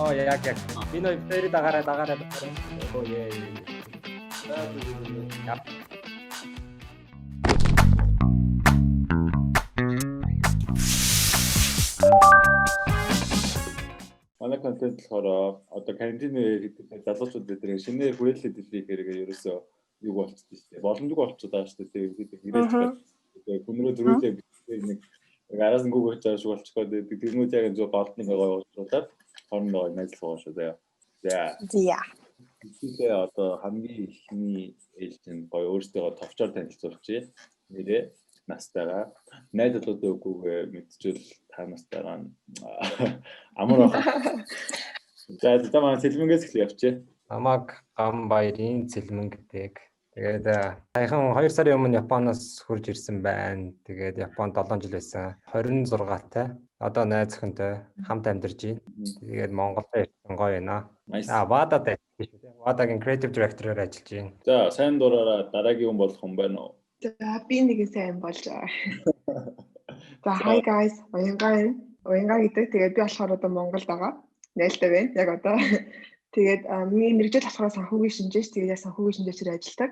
яг. Энэ хоёр дээр дагараа. Оо яа. Манай контент болохоор одоо карантин гэдэг залуучууд дээр шинээр хүрээлэлд дэлхий хэрэгээ ерөөсөө юу болчихсон шүү дээ. Боломжгүй болчиход байгаа шүү дээ. Тэгээд хүнрөө дөрүүлээ нэг араас нь гүгэж байгаа шүү болчихгоо. Тэрнүүд яг зөв голдны гоё уучлаад хоорондоо найзлах шүү дээ. За. Тэгээ одоо хамгийн ихний ээлжинд гоё өөртөө товчоор танилцуулчих. Нэрээ настайгаа найзлуудаа үгүйгээ мэдчихвэл та настайгаа амар байна. За манай цэлмэнгээс эхлэе явчих. Намаг гам баярын цэлмэн гэдэг. Тэгээд саяхан 2 сарын өмнө Японоос хурж ирсэн байна. Тэгээд Японд 7 жил байсан. 26-тай. Одоо найз охинтой хамт амьдарч байна. Тэгээд Монголд ирсэн гоё байна. Вадатай шүү дээ. Вадагийн creative director-оор ажиллаж байна. За сайн дураараа дараагийн хүн болох хүн байна уу? За би нэг сайн болж байгаа. За hi guys. Уянга гэдэг. Тэгээд би болохоор одоо Монголд байгаа. Нээлттэй байна. Яг одоо тэгээд миний мэргэжил болохоор санхүүгийн шинжээч. Тэгээд яг санхүүгийн шинжээчээр ажилладаг.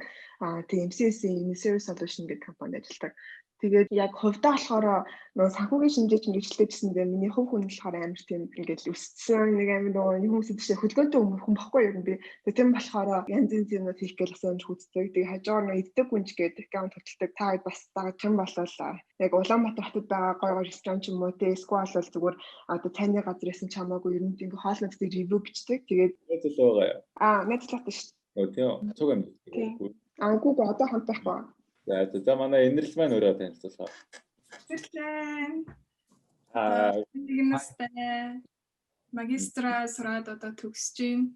Тэгээд MCS-ийн Service Solution гэдэг компанид ажилладаг. Тэгээд яг хувьдаа болохоор нөгөө санхүүгийн шинжээч мэргэжилтэй гэсэндээ миний хувь хүн болохоор амар тийм ингээд өссөн нэг амар нөгөө хүмүүс тийшээ хөдөлгөөнтэй хүн баггүй юу би. Тэгээд тийм болохоор янз янз юмнууд хийх гээл асуумж хүздэг. Тэгээд хажуугаар нөгөө иддэг гүнж гэдэг аккаунт хөтэлдэг. Та хэд бас дагаж юм болол яг Улаанбаатар хотод байгаа гоё ресторан ч юм уу те эсвэл бол зүгээр одоо таны газраас нь чамаагүй ер нь ингээд хоолнуудыг ревю бичдэг. Тэгээд Нэтлөө байгаа. Нэтлээ шүү. Тийм. Цуг юм. Гүүг одоо хамт байхгүй. За манай энерл маань өөрөө танилцуулаа. Тэрлэн. Аа. Магистра сураад одоо төгсөж байна.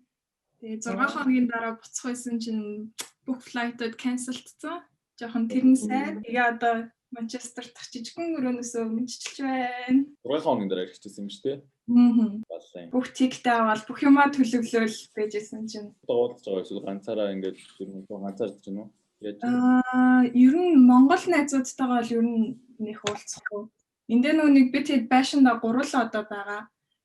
Тэгээ 6 хоногийн дараа буцах байсан чинь бүх флайтууд cancelдсан. Жохон тэрэн сайн. Тэгээ одоо Манчестерт жижигхэн өрөөнөөсөө мэдчилж байна. 6 хоногийн дараа ирчихсэн юм шүү дээ. Бүх тигтэй аваад бүх юмаа төлөвлөөл байжсэн чинь. Уулзж байгаа эсвэл ганцаараа ингээд ганцаар ч юм уу? Ер нь Монгол найзуудтайгаа л ер нь нэх уулзахгүй. Энд нэг бид хэд байшинда 3 л одоо байгаа.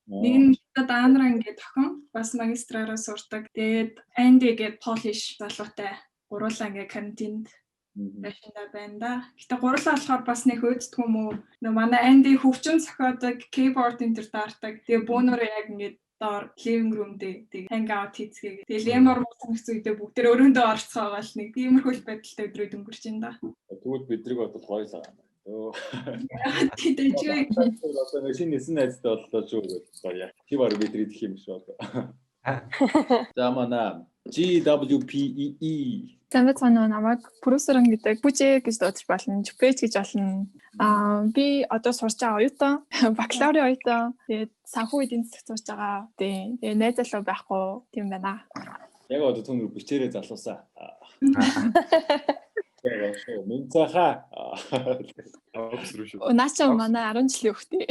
Нэг нь Даанра ингээд тохин бас магистраараа сурдаг. Тэгээд Анди гээд Polish залуутай 3 л ингээд карантинд байшинда байна да. Гэтэ 3 л болохоор бас нэх өөддөг юм уу? Манай Анди хөгжим зохиодог, keyboard энэ төр даардаг. Тэгээ бөөнөрөө яг ингээд доор living room дээр hangout хийцгээе. Тэгээ лемор муусан үедээ бүгдээр өрөөндөө орцгоогоо л нэг тиймэрхүү байдалтай өдрөө өнгөрч ин да. Тэгвэл бидрийг бодвол гоё л байгаа. Тэтэжээ. Одоо нэг шинэ нэсэн найзтай боллоо шүү гэж баяа. Чи баг бидрий дэх юм шүү одоо. За манай GWPEE. Замбат цаана намайг Пүрүсэрэн гэдэг бүжээ гэж дуудаж болно. Жупэж гэж болно. Би одоо сурч байгаа оюутан, бакалаврын оюутан. Тэгээд санхүү эдийн засаг сурч байгаа. Тэгээд найз залуу байхгүй тийм байна. Яг одоо түнрүү бичээрээ залуусаа. Мэн цаха. Наача манай 10 жилийн хүүхдээ.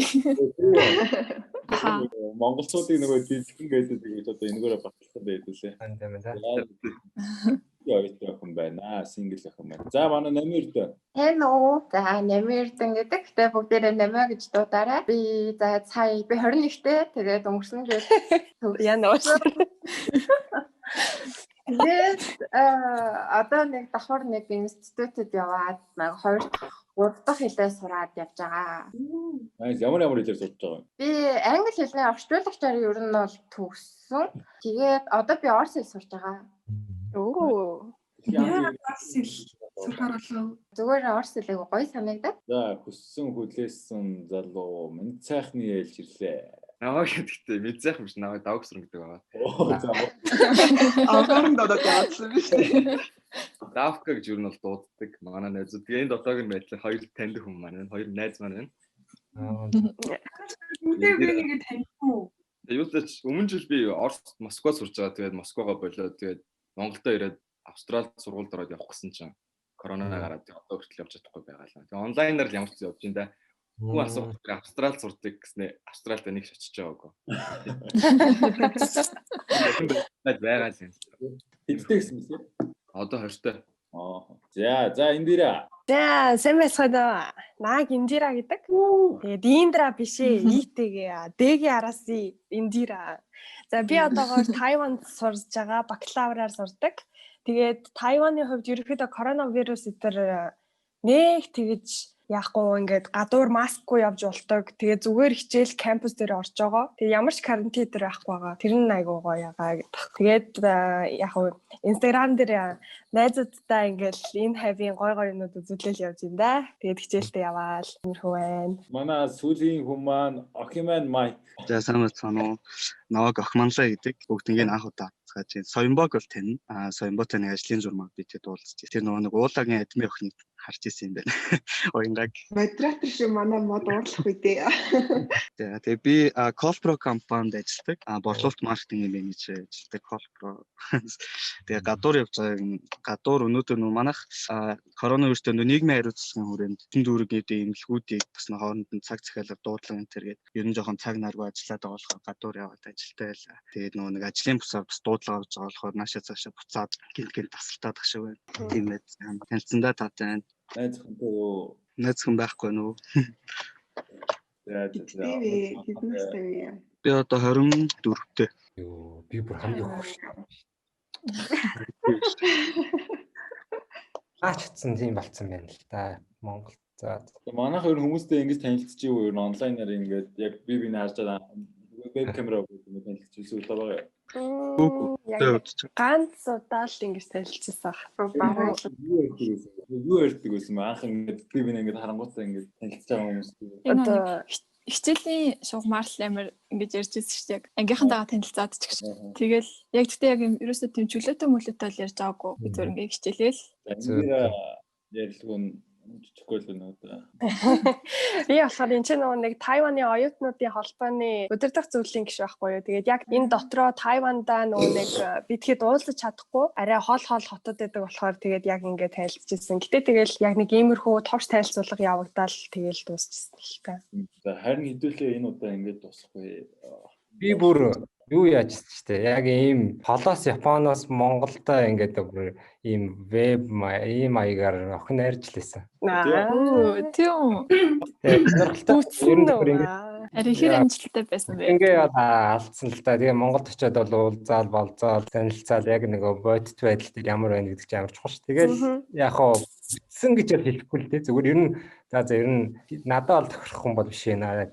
Монголчуудын нөгөө жижигхэн гэдэг нь одоо энэгээр баталсан байдулээ. Тийм ээ. Яа хэн байна? Сингл хэн байна? За манай Намирд. Hello. За Намирдэн гэдэг. Тэгээ бүгдээрээ намаа гэж дуудаарай. Би за сая би 21-тэй. Тэгээд өнгөрсөн гээд Яна ууш. Тэгээд одоо нэг давхар нэг институтэд яваад 2 дахь 3 дахь хэлээ сураад явж байгаа. Ямар хэлээр сурч байгаа юм? Би англи хэлний орчуулагчаар ер нь бол төгссөн. Тэгээд одоо би орс хэл сурч байгаа. Яа, орс хэл сурахаар болов. Зүгээр орс хэлийг гоё санагдаад. За хүссэн хүлээсэн залуу минь цайхны ээлж ирлээ. Намайг гэдэгтэй мэдсайх биш намайг давгсрын гэдэг байгаа. За. Аваарнд одоо яатсан биш үү? Давка гэж юу нь бол дууддаг. Манай найзууд. Тэгээ энэ дотоогийн байдлаар хоёр таньдаг хүмүүс маань, хоёр найз маань байна. Үгүй би нэг таньгүй. Юу ч өмнө жил би Оросд Москва сурж байгаа. Тэгээд Москвагаа болоод тэгээд Монголдо ирээд Австралид сургуульд ороод явах гэсэн чинь корона гараад одоо хүртэл явж чадахгүй байгаа л. Тэгээд онлайнаар л ямар ч явж байна да. Хүү асуух Австралид сурдаг гэснээр Австралид нэг очиж байгаагүй. Байгаа л юм. Хэдтэй гэсэн юм бэ? Одоо 20-той. За энэ дээр За сайн байцгаана. Наг Индира гэдэг. Тэгээд Индра биш ээ. Итэгээ. Дэгийн араас Индира. За би одоогоор Тайванд сурж байгаа, бакалавраар сурдаг. Тэгээд Тайваны хувьд ерөнхийдөө коронавирус этэр нэг тэгж яахгүй ингээд гадуур маскгүй явж болдог. Тэгээ зүгээр хичээл кампус дээр орж байгаа. Тэгээ ямар ч карантин дээр байхгүй байгаа. Тэр нь айгуу гоё ягаа гэдэг. Тэгээд яг нь Instagram дээр найзуудтай ингээд энэ хавийн гоё гоё юмнууд үзүүлэл явж байна да. Тэгээд хичээлдээ яваал юмрхүү байна. Манай сүүлийн хүн маань Охиман Майк. За сайн байна уу? Наваг Охманлаа гэдэг бүгднийг анх удаа хацгааж байна. Соёмбог бол тань. Соёмботой нэг ажлын журмаар би тэд уулзчих. Тэр нөгөө нэг уулагын админ охиныг харж ирсэн юм байна. Ояндаг. Модератор шиг манай мод уурлах үедээ. Тэгээ би Colpro компанид ажилладаг. Борлуулалт маркетингийн менежер ажилладаг Colpro. Тэгээ гадуур явж байгаа гадуур өнөөдөр манайх коронавирустэй нийгмийн хариуцлагын хүрээнд тэн дүүргээд эмнэлгүүдийг бас хооронд нь цаг захиалаар дуудлага энэ төргээд ер нь жоохон цаг наргүй ажиллаад байгаа болохоор гадуур яваад ажилтаа байлаа. Тэгээд нөгөө нэг ажлын бусаар бас дуудлага авч байгаа болохоор наашаа цаашаа буцаад гинт тасалтаад ах шиг байна. Тийм ээ. Танилцсандаа таатай. Найз хүнтэй юу? Найз хүн байхгүй нүү. Би одоо 24-тэй. Юу, би бүр хамгийн хурц. Ачцсан тийм болцсон байна л да. Монгол. За. Манайх ер нь хүмүүстэй ингэж танилцчих юу? Ер нь онлайнаар ингээд яг би харж байгаа веб камера өгөөд танилцчихсан үл байгаа юу? Ганц удаа л ингэж танилцчихсан баг. Юу ярьдаг байсан анх ингээд би ингээд харангуйтай ингээд танилцж байгаа хүмүүс. Одоо хичээлийн шугамар л амар ингэж ярьж ирсэн шүү дээ. Ангийнхантайгаа танилцаад ч гэж. Тэгэл яг тэгтээ яг ерөөсөө тийм чөлөөтэй мөлөөтэй л ярьж байгаагүй. Би зөв ингээд хичээлээл. Ярилгүй чөкөл өнөд. Би болохоор энэ ч нэг Тайваны оюутнуудын холбооны удирдах зөвлөлийн гишүүн байхгүй юу. Тэгээд яг энэ дотроо Тайвандаа нэг бидгээд уулзаж чадахгүй арай хол хотод байдаг болохоор тэгээд яг ингээд танилцчихсан. Гэтэ тэгэл яг нэг иймэрхүү товч танилцуулга явагдаад тэгэл дуусчихсан л та. За харин хэдүүлээ энэ удаа ингээд дуусахгүй. Би бүр юу яаж ч яг ийм холоос Японоос Монголдо ингээд бүр ийм веб ийм маягаар охин ярьж лээсэн. Тийм. Тэгээд сонирхолтой ер нь бүр ингээд арихэр амжилттай байсан бэ. Ингээд алдсан л та. Тэгээ Монголд очиод бол уулзаал болзаал танилцаал яг нэг бодит байдал дээр ямар байна гэдэг чинь амар чухал ш. Тэгээд яг хоо битсэн гэж хэлэхгүй л дээ. Зүгээр ер нь за ер нь надад бол тохирох хүн бол биш ээ.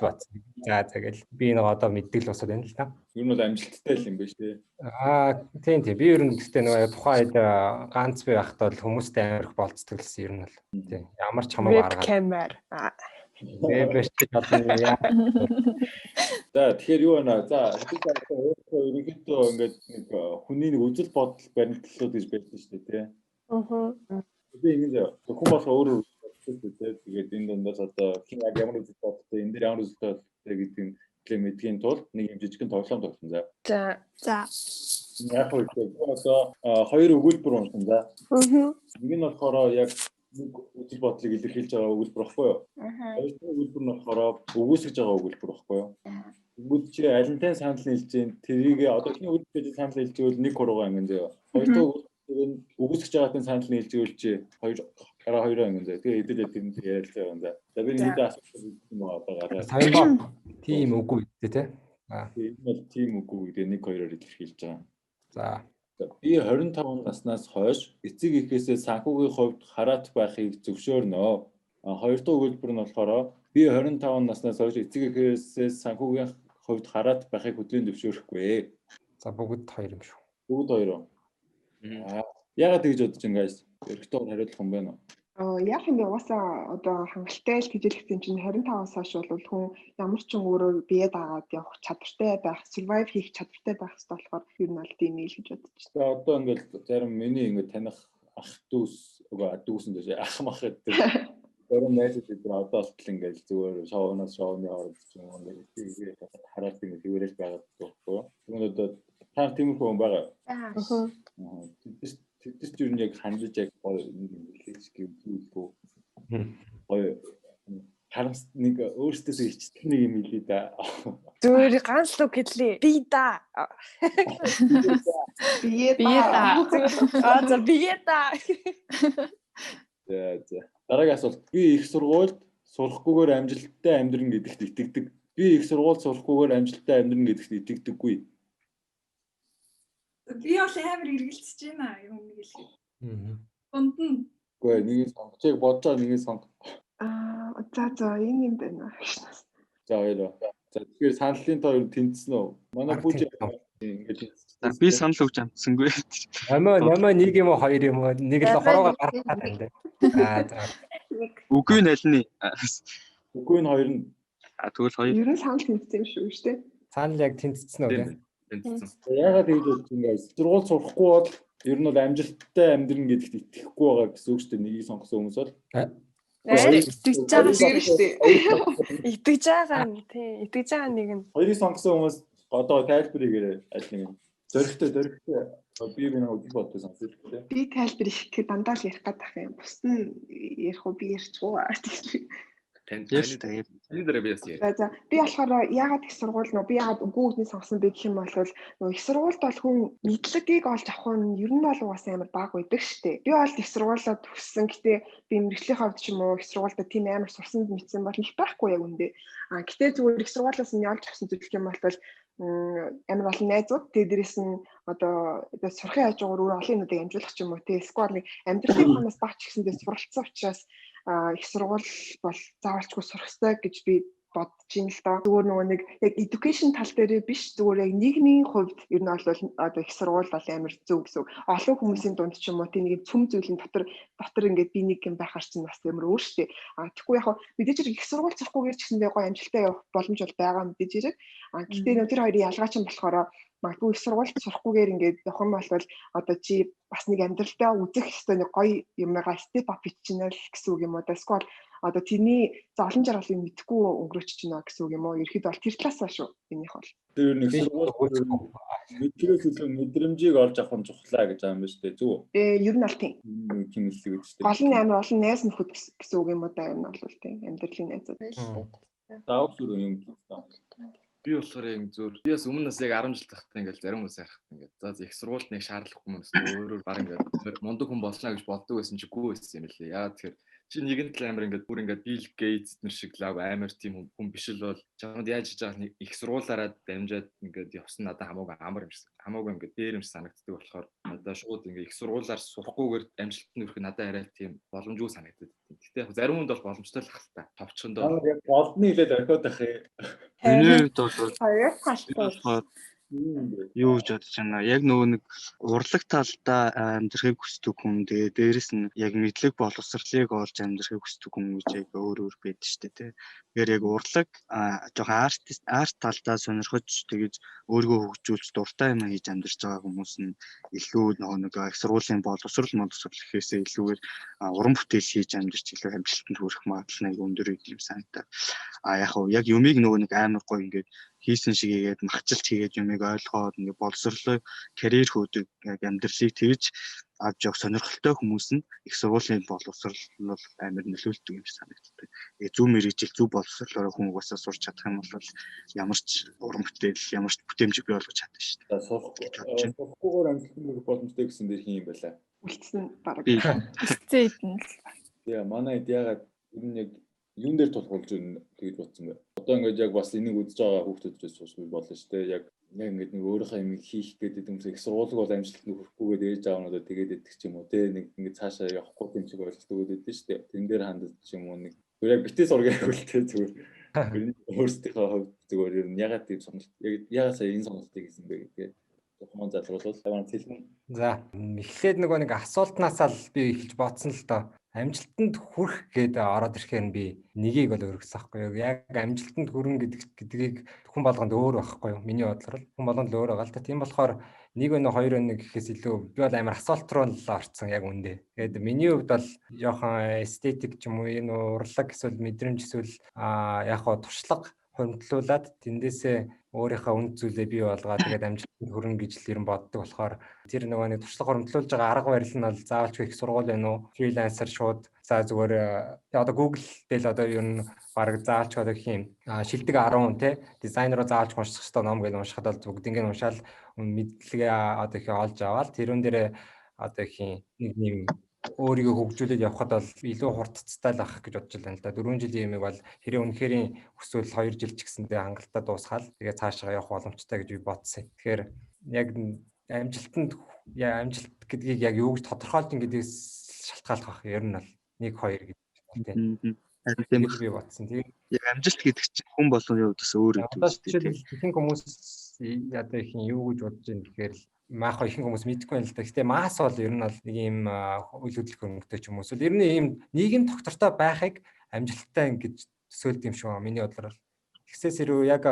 Бат. За тэгэл би нэг одоо мэддэг л усаад байна л та. Ер нь бол амжилттай л юм биш үү? Тийм. Би ер нь гэхдээ нөгөө тухайд ганц би байхдаа бол хүмүүстэй амирх болцдог лсэн ер нь бол. Тийм. Ямар ч хамаагүй арга. Камер. Бэбэш чадна яа. За тэгэхээр юу байна? За ерөнхийдөө ингээд нэг хүний нэг үзэл бодол баримтлууд гэж байдаг шүү дээ, тийм. Би ингэж хүн болох өөрөө тэгээд энэ дундаас одоо хин ямар үзэл бодолтой энэ дээр ямар үзэл бодолтой гэдгийг мэдхийн тулд нэг юм жижигхэн тоглоом тоглосон. За. Яг нь одоо хоёр өгүүлбэр уншсан за. Нэг нь болохоор яг нэг үзэл бодлыг илэрхийлж байгаа өгүүлбэр баггүй юу? Хоёр дахь өгүүлбэр нь болохоор өгөөсгөж байгаа өгүүлбэр баггүй юу? Тэгвэл чи алинтай санал нийлж чинь тэрийг одоо ихний өгүүлбэрийг санал нийлж ивэл нэг хуруугаа ингэ заяа. Хоёр дахь өгөөсгөж байгаагийн санал нийлж ивэл чи гараа хоёроо ингэ заяа. Тэгээ хэдүүлээ тийм ярилцаа байна да. За би нэг асуулт юм одоо гараа. Сайн ба. Тийм үгүй дээ те. Энэ бол тийм үгүй гэдэг нэг хоёроор илэрхийлж байгаа. За. Би 25 наснаас хойш эцэг эхээсээ санхүүгийн хувьд хараат байхыг зөвшөөрнө. Хоёр дахь өгүүлбэр нь болохоор би 25 наснаас хойш эцэг эхээсээ санхүүгийн хувьд хараат байхыг хөдөлгөөнд зөвшөөрөхгүй. За бүгд хоёр юм шүү. Бүгд хоёр. Яагаад тэгж бодож ингээс эрэгтэй хариулах юм бэ нөө? Яг юм угаасаа одоо хангалттай л тэжээлэгдсэн чинь 25-аас хойш бол хүн ямар ч өөрөө бие дагаад явах чадвартай байх, survive хийх чадвартай байх хэрэгтэй болохоор ер нь бол тийм л гэж бодож байна. Одоо ингээд зарим миний ингээд таних ах дүүс дүүсэн гэж ах мах гэдэг. Зарим найзууд дээр одоо болтол ингээд зүгээр шоунаас шоуны хооронд ч юм уу ингээд хараад ингээд хэвээрэл байгаад байхгүй юу? Тэгвэл одоо та тиймэрхүү юм байгаа. Тэд ч юу нэг хандаж яг гоё нэг юм хэлж гэвгүй. Гоё харамс нэг өөртөөсөө ичдэг нэг юм хэлээ да. Зүгээр ганц л үг хэллээ. Би да. Бие да. За бие да. За. Дараагийн асуулт. Би их сургуульд сурахгүйгээр амжилттай амьдран гэдэгт итгэдэг. Би их сургуульд сурахгүйгээр амжилттай амьдран гэдэгт итгэдэггүй. Би бол амар эргэлзэж байна юм нэг хэлээ. Дунд нь. Үгүй ээ, нэгийг сонгочийг бодож байгаа нэгийг сонго. За энэ юм байна. За хоёроо. За тэгэхээр саналын тоо тэнцсэн үү? Манай бүж ингэж Би санал өгч амтсангүй. Намаа нэг юм уу хоёр юм уу? Нэг л хороогаа гаргахад байна. За. Үгүй нь аль нь? Үгүй нь хоёр нь. Тэгвэл хоёр. Ер нь санал тэнцсэн юм шүү дээ. Санал яг тэнцсэн үү? Тэнцсэн. Яагаад ингэж бодож байгаа юм? Сургууль сурахгүй бол ер нь бол амжилттай амьдрын гэдэгт итгэхгүй байгаа гэсэн үг шүү дээ. Нэгийг сонгосон хүмүүс бол. Итгэж байгаа шүү дээ. Итгэж байгаа нь тий. Итгэж байгаа нэг нь. Хоёрыг сонгосон хүмүүс одоо тайлбарыг аль нэг юм. Зөрөгтэй. Би нэг үг бодсон сонсож байна. Би тайлбар их дандаа л ярих гэдэг юм. Бус нь ярих уу би ярьчихгүй. Таны дээр би яс яа. За би болохоор яагаад их сургууль нөө би яагаад үгүй үгний сонгосон бэ гэх юм бол нөө их сургуульд бол хүн мэдлэгийг олж авах нь ер нь бол угаасаа амар бага байдаг штэ. Би бол их сургуулиуд төгссөн. Гэтэ би мэрэгжлийн хувьд ч юм уу их сургуульд тийм амар сурсан мэдсэн бол их байхгүй яг үндэ. Гэтэ зүгээр их сургуулиас нь олж авсан зүйл юм бол амар олон найзууд тэгээ дээрэс нь одоо сурахын хажуугаар өөр олон юмнуудыг амжуулах ч юм уу тий эсвэл нэг амьдралын ханаас багч гэсэндээ суралцсан учраас их сургууль бол заавалчгүй сурах ёстой гэж би бодож ин л доо. Зүгээр нөгөө нэг яг education тал дээр биш зүгээр яг нийгмийн хувьд ер нь бол одоо их сургууль бол амар зөв гэсэн. Олон хүмүүсийн дунд ч юм уу тийм нэг цөм зүйлийн дотор ингээд би нэг юм байхаар чинь бас амар өөр штэ. Тэгэхгүй яг мэдээж хэрэг их сургууль сурахгүйгээр ч гэсэндээ гоё амжилттай явах боломж бол байгаа мэдээж хэрэг. Гэхдээ нөө тэр хоёрын ялгаа чинь болохоор магадгүй их сургуульд сурахгүйгээр ингээд явах юм бол одоо чи бас нэг амьдралдаа үзэх ёстой нэг гоё юмгаа степ ап хийчихнэ л гэсэн үг юм уу. Эсвэл одоо тэрний олон жаргалыг мэдхгүй өнгөрөөч чинь гэсэн үг юм уу. Ерхэд бол тэр талаас шүү. Энийх бол. Тэр нэг сургууль мэдрэмж мэдрэмжийг олж авах нь чухлаа гэж байгаа юм байна шүү дээ. Зүг үү? Ер нь бол тийм. Тийм л үг шүү дээ. Гол нь амар олон найз нөхөд гэсэн үг юм уу да юм бол тийм. Амьдралын найзууд. Даав зүр юм байна. Би болохоор яг зөв би бас өмнөөс яг 10 жил тахтай ингээл зарим хүмүүс яхах ингээд за их сургуульд нэг шаардлагагүй юм өөрөөр баг ингээд мундаг хүн болно гэж боддог байсан чи гүү байсан юм лээ. Яа тэгэхээр чи нэгэн тал амар ингээд бүр ингээд Bill Gates нэр шиг лав амар тийм хүн биш л бол чамд яаж хийж байгаа нэг их сургуулаараа дамжаад ингээд явсан надад хамаагүй амар юм шиг хамаагүй ингээд дээр юм санагддаг болохоор надад шууд ингээд их сургуулаар сурахгүйгээр амжилт нь өрөх надад арай тийм боломжгүй санагддаг. Гэтэ яг зарим хүнд бол боломжтой л хэл та товчхондоо яг олдны хэлээд орхиод ах юм. Миний хувьд бол Хоёр талтай. юу гэж бодож байна. Яг нөгөө нэг урлаг талдаа амьдрахыг хүсдэг хүн тэгээ дээрэс нь яг мэдлэг боловсролыг олж амьдрахыг хүсдэг хүн гэж яг өөр байдаг шүү дээ тий. Тэгэхээр яг урлаг жоохон арт талдаа сонирхож тэгэж өөрийгөө хөгжүүлж дуртай юм хийж амьдарч байгаа хүмүүс нь илүү нөгөө нэг их сургуулийн боловсрол гэхээсээ илүүгээр уран бүтээл хийж амьдарч илүү амжилтанд хүрэх магадлал нэг өндөр юм санагдаад. Яг юмыг нөгөө нэг амар гоё ингээд хийсэн шиг ийгээд махчилт хийгээд юмыг ойлгоод ингээ боловсрлоо карьер хөөдөг яг амьдралыг тэгж авч явах сонирхолтой хүмүүс нь их сургуулийн боловсрол бол амар нөлөөлдөг юм шиг санагддаг. Зөв мэрэгжил зөв боловсрлоор хүн угаасаа сурч чадах юм бол ямар ч уран бүтээл ямар ч бүтээмж бий болгож чадна шүү дээ. Сурахгүйгээр амжилтанд хүрэх боломжтой гэсэн дээр хин юм байлаа. Үлдсэн баг. Зээтэн л. Тэгээ манай яагаад энэ яг юун дээр тулгуулж тэгж бодсон бэ? Одоо ингээд яг бас энийг үзэж байгаа хүүхдүүдээс суусгүй болно шүү дээ. Яг ингээд нэг өөрийнхөө юм хийх гэдэг юм шиг их сургуулийг бол амжилтанд хүрэхгүйгээд ээж аавнуудаа тэгээд идэх ч юм уу те нэг ингээд цаашаа явахгүй юм шиг ойлголтууд өгдөө шүү дээ. Тэн дээр хандаж ч юм уу нэг яг битээ сургая гэвэл те зүгээр өөрсдийнхөө хувьд зүгээр ер нь ягаад тийм сонголт ягаад сая энэ сонголтыг хийсэн бэ гэдгээ тухайн залруулал таван хэлмэн. За эхлээд нөгөө нэг асуултнаасаа л би эхэлж бодсон л доо. Амжилтанд хүрэх гэдэг ороод ирэхээр би нэгийг бол өргөсөн байхгүй юу. Яг амжилтанд хүрэн гэдгийг хүн болгонд өөр байхгүй юу. Миний бодлоор хүн болгонд л өөр байгаа л та. Тийм болохоор 1 өнө 2 өнө гэхээс илүү би бол амар асуулт руу л орцсон яг үндэ. Тэгээд миний хувьд бол жоохон эстетик ч юм уу энэ урлаг эсвэл мэдрэмж эсвэл яг хоо туршлага хөндлүүлээд тэндээсээ өөрийнхөө үнд зүйлээ бий болгоод тэгээд амжилтанд хүрэн гэж л ер нь боддог болохоор тэр нөгөө нэг туршлага хөндлүүлж байгаа арга барил нь бол заавалч их сургууль байна уу фрилансер шууд за зүгээр одоо Google дээр л одоо ер нь баг заавалч одоо гэх юм шилдэг 10 тий дизайнероо заавалч унших хэрэгтэй ном гэж уншихад бол бүгднийг уншаал мэдлэгээ одоо их олж аваад тэрүүн дээрээ одоо их нэг өөрийгөө хөгжүүлээд явхад бол илүү хурдцтай л ах гэж бодож байна л да. 4 жилийн юмыг бол хэрэг үнэхээр өсвөл 2 жил ч гэсэндээ хангалттай дуусгаад тэгээ цаашаа явах боломжтой гэж би бодсон. Тэгэхээр яг амжилт гэдгийг яг юу гэж тодорхойлж гэдгээс шалтгаалах бах. Ер нь бол 1 2 гэдэг тийм. Харин тийм би бодсон. Тэгээ яг амжилт гэдэг чинь хүн болгоны хувьд бас өөр гэдэг үстэй. Ихэнх хүмүүс ядаа их юу гэж бодож байна гэхээр маах ихэнх хүмүүс мэдгүй байл л да. Гэтэ маас бол ер нь бол нэг юм үйл хөдлөх хөнгөтэй ч юм уу. Эсвэл ер нь ийм нийгэм тогтвортой байхыг амжилттай ингэж төсөөлд юм шүү. Миний бодлоор. Тэгсээс хэрвээ яг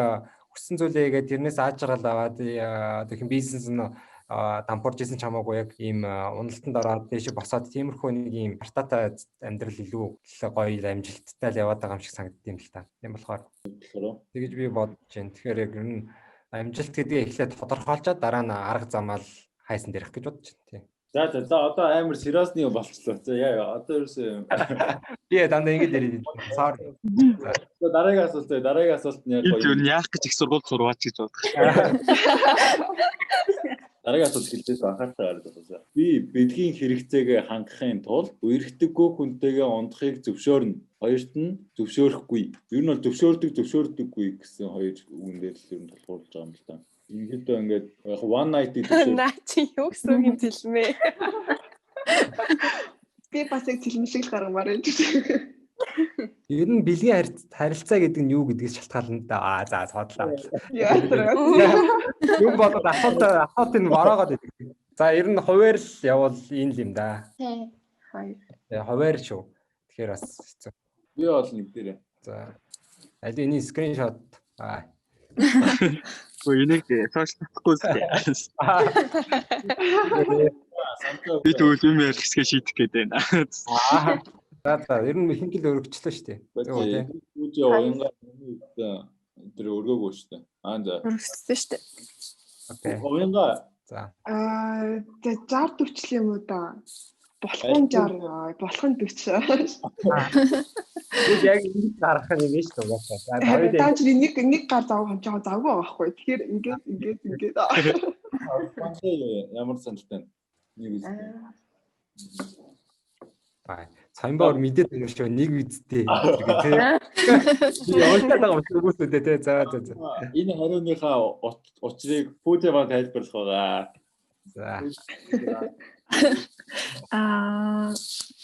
өссөн зүйлээгээд тэрнээс ааж гарал аваад одоо их бизнес нь дампуурж исэн ч хамаагүй яг ийм уналтанд ороод дэше босоод тиймэрхүү нэг ийм партатай амьдрал илүү гоё амжилттай л яваад байгаа юм шиг санагдсан юм л та. Тийм болохоор тэгэж би бодож байна. Тэгэхээр яг ер нь амжилт гэдгийг эхлээд тодорхойлчоод дараа нь арга замаар хайсан дээрх гэж бодож байна тийм. За одоо амар сериосны юм болчихлоо. За яа одоо ерөөсөө би дандаа ингэж ярив. Sorry. Дараагийн асуулт нь яг гоё. Энэ яах гэж их сургууль сурваач гэж бодох. Дараагийн асуулт хэлдээс анхаарал гаргаж. Би бэлгийн хэрэгцээг хангахын тулд үерхдэггүй хүнтэйгээ ундахыг зөвшөөрнө. Хоёрт нь зөвшөөрөхгүй. Ер нь бол зөвшөөрдөггүй гэсэн хоёр үгэн дээр л ер нь тулгуурлаж байгаа юм л та. Ингээд ингээд яг one night гэдэг. Наа чи юу гэсэн юм хэлмээ. Би бас яг хэлмэ шиг л гаргамаар юм. Ер нь бэлгийн харилцаа гэдэг нь юу гэдгээс шалтгаална да. За цоодлаа. Юм болоод асуулт нь вороогоод идэг. За ер нь хуваар л явал энэ л юм да. Тийм. Хоёр. Хуваар шүү. Тэгэхээр бас хэцүү. Би бол нэг дээр. За. Аль энэ скриншот. Энийг цаашлахгүй зү. Би тэгвэл юм ярих хэсгээ шийдэх гээд байна. За ер нь хингэл өргөчлөө шүү дээ. Үгүй уянгаа тэр өргөөгүй шүү дээ. За. Өргөссөн шүү дээ. Окей. Уянгаа. За. 60 40 юм уу да. Болохын 60, болохын 40. Бид яг ингэ гарах юм биш үү угаасаа. Та чи нэг гар завгүй хамжаа завгүй байхгүй. Тэгэхээр ингээд. Ямар саналтай нэг үстэй. Бай. Цаанбаар мэдээд байгаа шүү нэг үсттэй гэдэг тийм. Би ойлтаад байгаа хүмүүсүүдээ тийм. За. Энэ хариуныхаа учрыг Пүүжэва тайлбарлах байгаа. За.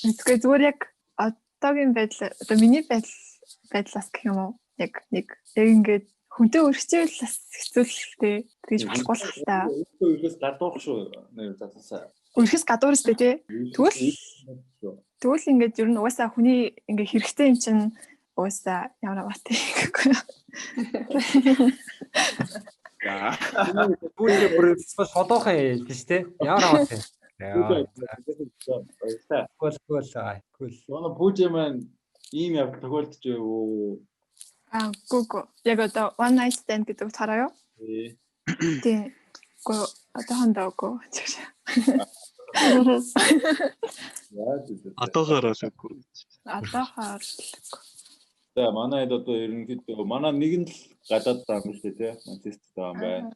Эсвэл зүгээр яг одоогийн байдал одоо миний байдлаас гэх юм уу яг ингээд хүнтэй өргөцөөл бас хэцүү л дээ тэгж болохгүй л та. Өргөс гадуур шүү. Нэр засаа. Өргөс гадуур өстэй тий. Тэгвэл ингээд ер нь угаасаа хүний ингээд хэрэгтэй юм чинь угаасаа ямар бат гэхгүй. За. Бүгд бүр содоохон ялж штэ. Ямар бат юм. Cool. Манай Пүүжэ маань ийм яв тохиолдож юу? Гүг. Яг одоо one night stand гэдэг утгаараа юу? Тий. Гүг одоо хандаагүй. Одоогоор л үгүй. Одоогоор. За манайд одоо ерөнхийдөө манай нэг нь л гадаад байгаа юм шүү дээ, Манчестер байгаа юм байна.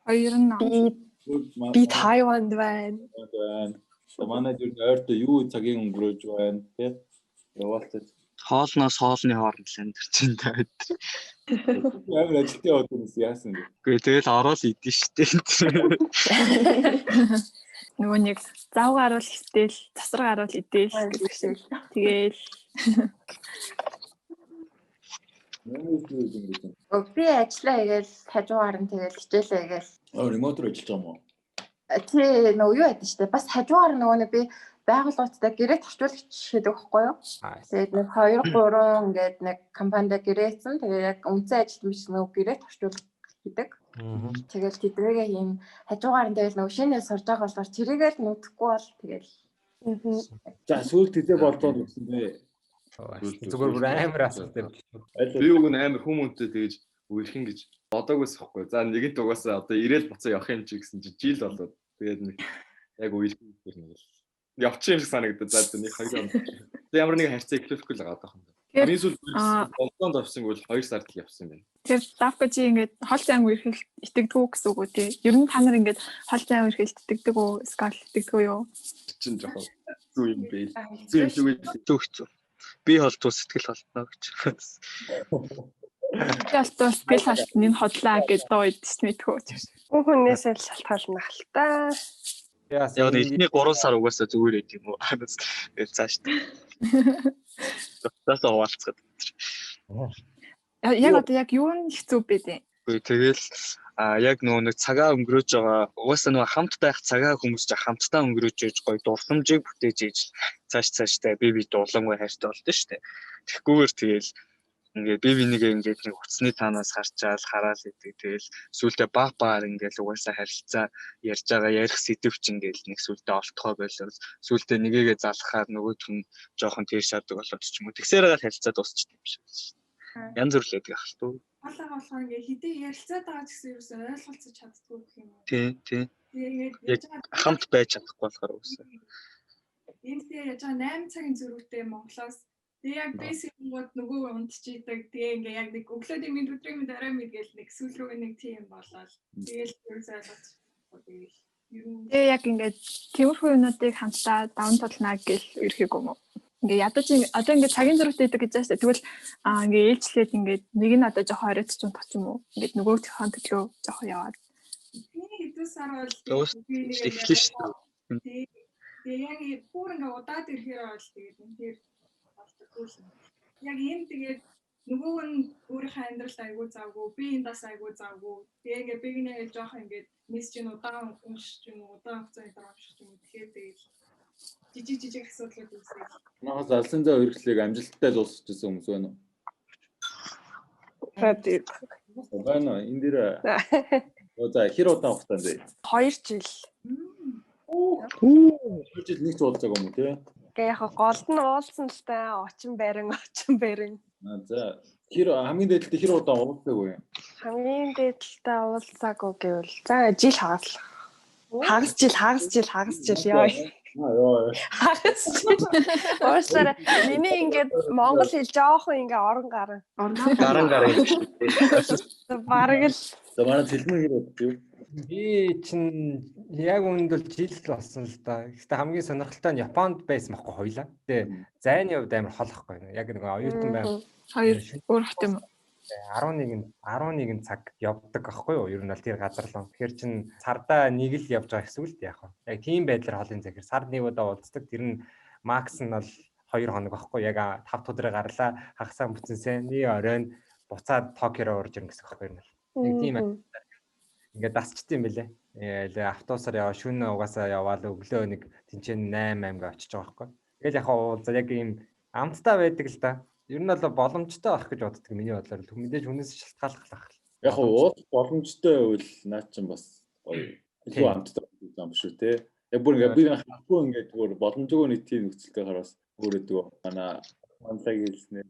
Хоёр нь би Тайванд байна. Манайд ер нь ойртой юу цагийн өнгөрөөж байна тий. Яваалцаж Хоолноос хоолны хооронд л амьдарч байна та бид. Ямар ажилтны өдрөөс яасан бэ? Үгүй тэгэл ороод идэж штэ. Нөгөө нэг зав гаруул хитэл засвар гаруул идэл гэдэг шиг. Тэгээл Би ажиллаа хийгээл хажуугаар нь тэгэл хичээлээ хийгээл. Ремотор ажиллаж байгаа юм уу? Тий нөгөө юу ядсан штэ. Бас хажуугаар нөгөө нэг би байгууллагуудтай гэрээ төрчүүлэгч хийдэг байхгүй юу? Тэгээд нэг 2 3 ингээд нэг компанид гэрээсэн. Тэгээд яг үнцэн ажил биш нөгөө гэрээ төрчүүлэг хийдэг. Тэгэл тэдрэгээ ийм хажуугаар нь тэгэл нөгөө шинээр сурж байгаа болохоор тэрийгээл нүдэхгүй бол тэгэл. За сүүл тэзээ болдоод гэсэн бэ. Зүгээр бүр амар асуулт юм. Би үг нь амар хүмүүнтэй тэгэж үерхэн гэж бодоогүйс хэвгүй. За нэгэнт угаасаа одоо ирээл буцаа явах юм чи гэсэн чи жил болоод тэгээд нэг яг үерхэн гэх нэг л явчих юм шиг санагдаад за нэг хоёр. Тэгээд ямар нэг харьцаа эхлүүлэхгүй л байгаа даа юм. Би сүүл болдонд авсан бол 2 сард л явсан байна. Тэр давка чи ингээд хол зайн үерхэл итгэдэггүй гэсэн үг үү тий. Ер нь та нар ингээд хол зайн үерхэл итгэдэг үү, скал итгэдэг үү юу? Чин жоохон Хэцүү юм бэ. Хэцүү юм шиг Зүг. Би холтуу сэтгэл холтноо гэж. Би алтаа сэтгэл халтны хотлаа гэдэг дойдс мэдхүү. Хүн хүнээс л шалтгаална л та. Яг эхний 3 сар угаасаа зүгээр байт юм уу? Цааш. Тасаа хаваалцгаад. Яг одоо яг юу нь хэцүү бэ дээ? Тэгэл яг нэг цагаа өнгөрөөж байгаа угаасаа нөгөө хамт байх цагаа хүмүүс ч хамтдаа өнгөрөөж иж гоё дурсамжийг бүтээж иж цааштай би дуулангүй хайртай болдсон шүү дээ. Тэгэхгүйгээр тэгэл ингээд би бинийгээ ингээд нэг уцсны таанаас харчаал хараал идэг. Тэгэл сүултээ баагаар ингээд угаасаа харилцаа ярьж байгаа ярих сэдв чинь ингээд нэг сүултээ олтгоо болол сүултээ нэгийгээ залхахаар нөгөөд хүн жоохон тэр шаадаг болоод ч юм уу. Тэгсээрээ харилцаа дуусчихдээ юм шиг. Янз бүр л байдаг ах туу. Хоолойгоо болохоор ингээ хэдий ярилцаад байгаа ч гэсэн ерөөсөй ойлголцож чаддгүй гэх юм уу. Тий. Тэгээд хамт байж чадахгүй болохоор үгүй. Энд дээр яаж 8 цагийн зөрүүтэй Монголоос тэг яг бэсингууд нөгөө унтчихийдэг. Тэгээ ингээ яг нэг өглөөний мэд өдрийн мэд орой мэд гэл нэг сүүл рүү нэг тийм болоод тэгэл ерөөсөй ойлголцохгүй. Тэгээ яг ингээд тиймэрхүү юмнуудыг хамтдаа даван тулнаа гэл ерхийг юм уу? Ингээ ядаж одоо ингээ цагийн зөрүүтэй гэдэг гэж байна шүү дээ. Тэгвэл ингээ ээлжлээд ингээ нэг нь одоо жоохон оройтч юм точ юм уу? Ингээ нөгөө төхөн төлөө жоохон яваад. Хэдэн сар бол би нэг эхлэн шүү дээ. Тэгээ яг бүр ингээ удаад ирэхээр бол тэгээд энэ тэр болтгоо юм. Яг юм тэгээд нөгөө нь өөрийнхөө амьдралд айгуу завгүй, би энэ бас айгуу завгүй. Тэгээ ингээ бигнээ жоохон ингээ мессеж нь удаан уншиж юм уу, удаан хугацаанд уншиж юм уу. Тэгэхээр тэгээд жижиг асуудлууд үүсээ. Наас алсын зав хэрэгслийг амжилттай дуусчихсан хүмүүс байна уу? Радик. Байна энэ дээр. За хэр удаан хугацаанд вэ? 2 жил. 2 жил нэг ч уулзаагүй юм уу те? Гэ яг голд нь уулзсан л та очин барин. За хамгийн дээдлээ хэр удаан уулзаагүй юм? Хамгийн дээдлээ уулзаагүй гэвэл за жил хагас. Хагас жил яа. Хагас жил. Өөрсдөө миний ингээд монгол хэл жоохон ингээ орон гарын. Гаран. Бараг л. За манай цэлмэн хэр удаа? Би чинь яг үүнд бол жил болсон л да. Гэхдээ хамгийн сонирхолтой нь Японд байсан байхгүй хоёлаа. Тэгээ зайны хувьд амар холохгүй. Яг нэг оюутан байв. Хоёр өөр хот юм. 11 цаг явдаг байхгүй юу? Ер нь бол тэр газар л. Тэгэхээр чин цардаа нэг л явж байгаа гэсэн үг л яг. Яг тийм байдлаар холын цаг. Сард нэг удаа уулздаг. Тэр нь макс нь бол 2 хоног байхгүй. Яг 5 өдрөө гарлаа. Хагасаа бүтэнсэн. Нэг оройн буцаад Токио орж ирнэ гэсэн үг байхгүй юу? Нэг тийм ингээд дасчт юм бэлээ. Автобусаар яваа шөнө угаасаа яваал өглөө нэг тэнцэн 8 аймаг очиж байгаа байхгүй. Тэгэл яг уулзаа яг ийм амттай байдаг л да. Ер нь бол боломжтой байх гэж боддог миний бодлоор л мэдээж хүнээс шалтгааллах. Яг уулз боломжтой байвал наа чинь бас гоё. Илүү амттай юм шүү те. Яг бүр ингээд би хахгүй ингээд бүр боломжгүй нэг тийм нөхцөлтэй хараас өөрөөдөө манлаг хэлснээр.